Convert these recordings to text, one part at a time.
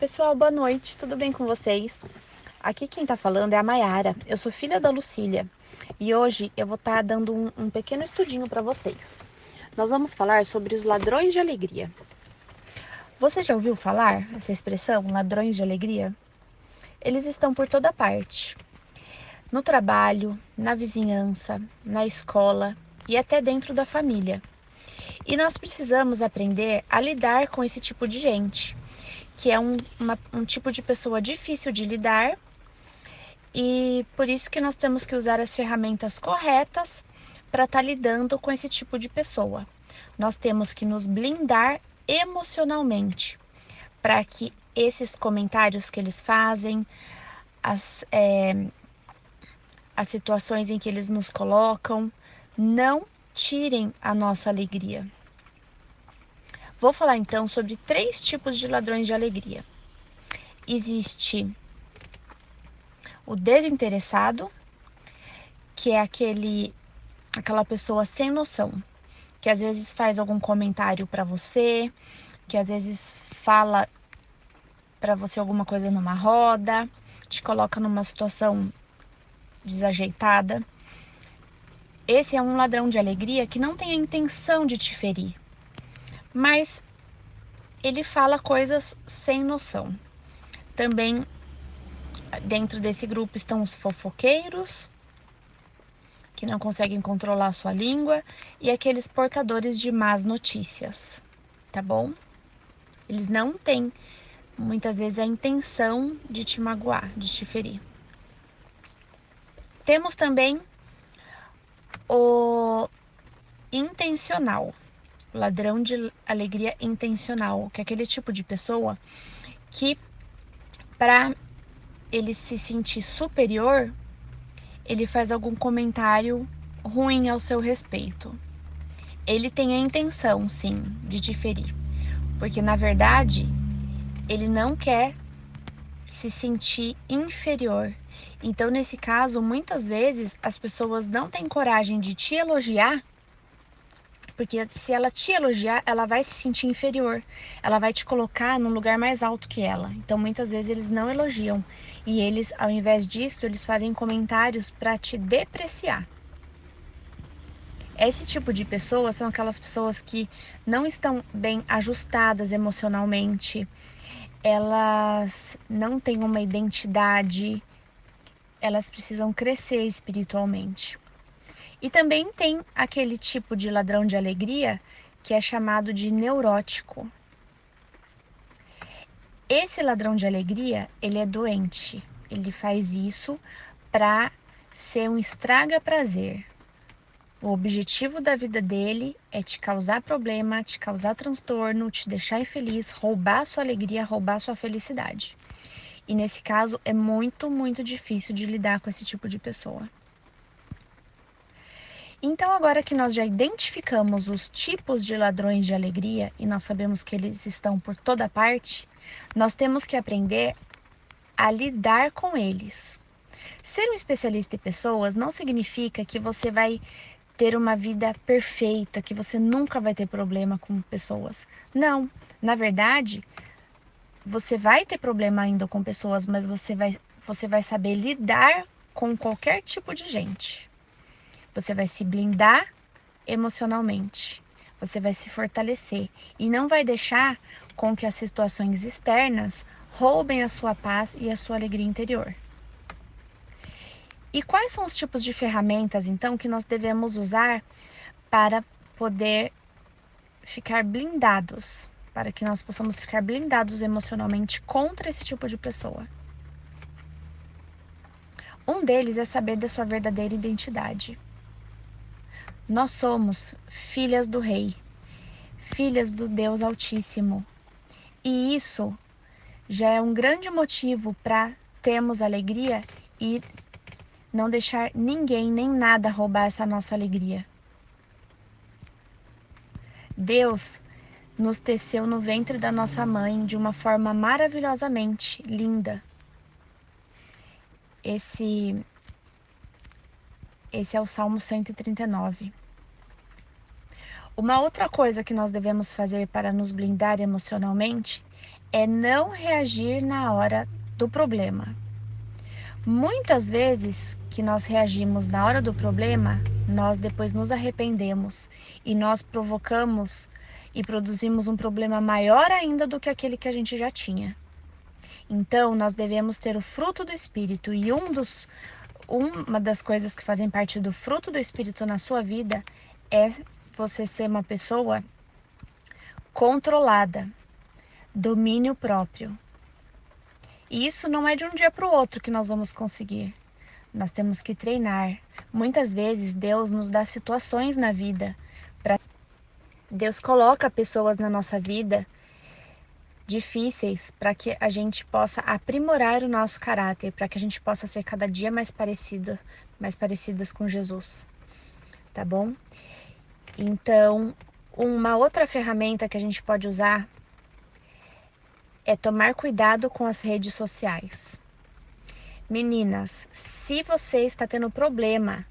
Pessoal, boa noite, tudo bem com vocês? Aqui quem tá falando é a Maiara, eu sou filha da Lucília e hoje eu vou estar dando um pequeno estudinho para vocês. Nós vamos falar sobre os ladrões de alegria. Você já ouviu falar essa expressão, ladrões de alegria? Eles estão por toda parte, no trabalho, na vizinhança, na escola e até dentro da família. E nós precisamos aprender a lidar com esse tipo de gente, que é um tipo de pessoa difícil de lidar. E por isso que nós temos que usar as ferramentas corretas para estar lidando com esse tipo de pessoa. Nós temos que nos blindar emocionalmente para que esses comentários que eles fazem, as, as situações em que eles nos colocam, não tirem a nossa alegria. Vou falar então sobre 3 tipos de ladrões de alegria. Existe o desinteressado, que é aquela pessoa sem noção, que às vezes faz algum comentário para você, que às vezes fala para você alguma coisa numa roda, te coloca numa situação desajeitada. Esse é um ladrão de alegria que não tem a intenção de te ferir, mas ele fala coisas sem noção. Também dentro desse grupo estão os fofoqueiros, que não conseguem controlar a sua língua, e aqueles portadores de más notícias, tá bom? Eles não têm, muitas vezes, a intenção de te magoar, de te ferir. Temos também o intencional, o ladrão de alegria intencional, que é aquele tipo de pessoa que, para ele se sentir superior, ele faz algum comentário ruim ao seu respeito. Ele tem a intenção, sim, de te ferir, porque na verdade ele não quer se sentir inferior. Então, nesse caso, muitas vezes as pessoas não têm coragem de te elogiar, porque se ela te elogiar, ela vai se sentir inferior. Ela vai te colocar num lugar mais alto que ela. Então, muitas vezes eles não elogiam e eles, ao invés disso, eles fazem comentários para te depreciar. Esse tipo de pessoas são aquelas pessoas que não estão bem ajustadas emocionalmente, elas não têm uma identidade, elas precisam crescer espiritualmente. E também tem aquele tipo de ladrão de alegria que é chamado de neurótico. Esse ladrão de alegria, ele é doente. Ele faz isso para ser um estraga-prazer. O objetivo da vida dele é te causar problema, te causar transtorno, te deixar infeliz, roubar sua alegria, roubar sua felicidade. E nesse caso é muito, muito difícil de lidar com esse tipo de pessoa. Então, agora que nós já identificamos os tipos de ladrões de alegria e nós sabemos que eles estão por toda parte, nós temos que aprender a lidar com eles. Ser um especialista em pessoas não significa que você vai ter uma vida perfeita, que você nunca vai ter problema com pessoas. Não, na verdade, você vai ter problema ainda com pessoas, mas você vai saber lidar com qualquer tipo de gente. Você vai se blindar emocionalmente. Você vai se fortalecer e não vai deixar com que as situações externas roubem a sua paz e a sua alegria interior. E quais são os tipos de ferramentas, então, que nós devemos usar para poder ficar blindados, para que nós possamos ficar blindados emocionalmente contra esse tipo de pessoa? Um deles é saber da sua verdadeira identidade. Nós somos filhas do Rei, filhas do Deus Altíssimo. E isso já é um grande motivo para termos alegria e não deixar ninguém nem nada roubar essa nossa alegria. Deus nos teceu no ventre da nossa mãe de uma forma maravilhosamente linda. Esse é o Salmo 139. Uma outra coisa que nós devemos fazer para nos blindar emocionalmente é não reagir na hora do problema. Muitas vezes que nós reagimos na hora do problema, nós depois nos arrependemos e nós provocamos e produzimos um problema maior ainda do que aquele que a gente já tinha. Então, nós devemos ter o fruto do Espírito e uma das coisas que fazem parte do fruto do Espírito na sua vida é você ser uma pessoa controlada, domínio próprio. E isso não é de um dia para o outro que nós vamos conseguir. Nós temos que treinar. Muitas vezes Deus nos dá situações na vida. Deus coloca pessoas na nossa vida difíceis para que a gente possa aprimorar o nosso caráter, para que a gente possa ser cada dia mais parecidas com Jesus. Tá bom? Então, uma outra ferramenta que a gente pode usar é tomar cuidado com as redes sociais. Meninas, se você está tendo problema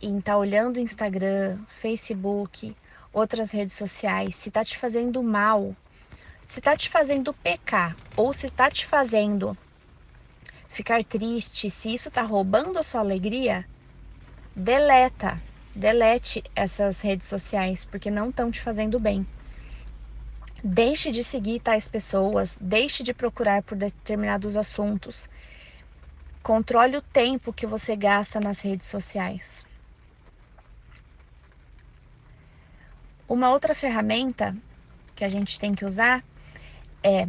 em estar olhando o Instagram, Facebook, outras redes sociais, se está te fazendo mal, se está te fazendo pecar ou se está te fazendo ficar triste, se isso está roubando a sua alegria, delete essas redes sociais, porque não estão te fazendo bem. Deixe de seguir tais pessoas, deixe de procurar por determinados assuntos. Controle o tempo que você gasta nas redes sociais. Uma outra ferramenta que a gente tem que usar é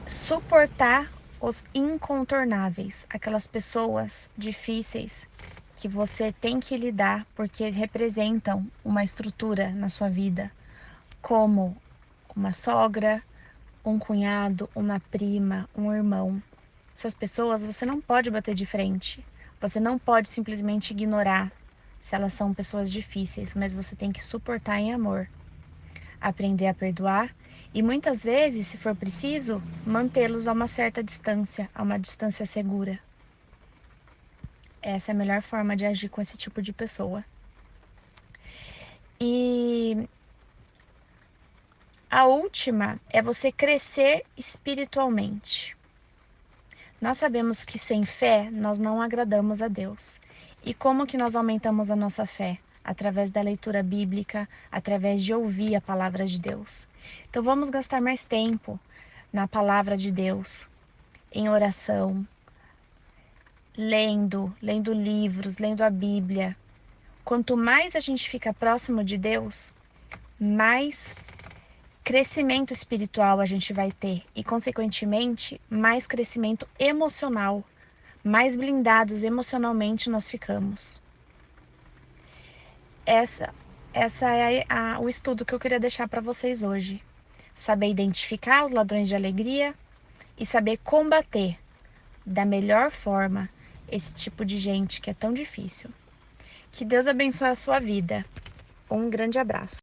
suportar os incontornáveis, aquelas pessoas difíceis que você tem que lidar porque representam uma estrutura na sua vida, como uma sogra, um cunhado, uma prima, um irmão. Essas pessoas você não pode bater de frente, você não pode simplesmente ignorar se elas são pessoas difíceis, mas você tem que suportar em amor, aprender a perdoar e muitas vezes, se for preciso, mantê-los a uma certa distância, a uma distância segura. Essa é a melhor forma de agir com esse tipo de pessoa. E a última é você crescer espiritualmente. Nós sabemos que sem fé nós não agradamos a Deus. E como que nós aumentamos a nossa fé? Através da leitura bíblica, através de ouvir a palavra de Deus. Então vamos gastar mais tempo na palavra de Deus, em oração, lendo livros, lendo a Bíblia. Quanto mais a gente fica próximo de Deus, mais crescimento espiritual a gente vai ter e, consequentemente, mais crescimento emocional, mais blindados emocionalmente nós ficamos. Essa é o estudo que eu queria deixar para vocês hoje. Saber identificar os ladrões de alegria e saber combater da melhor forma esse tipo de gente que é tão difícil. Que Deus abençoe a sua vida. Um grande abraço.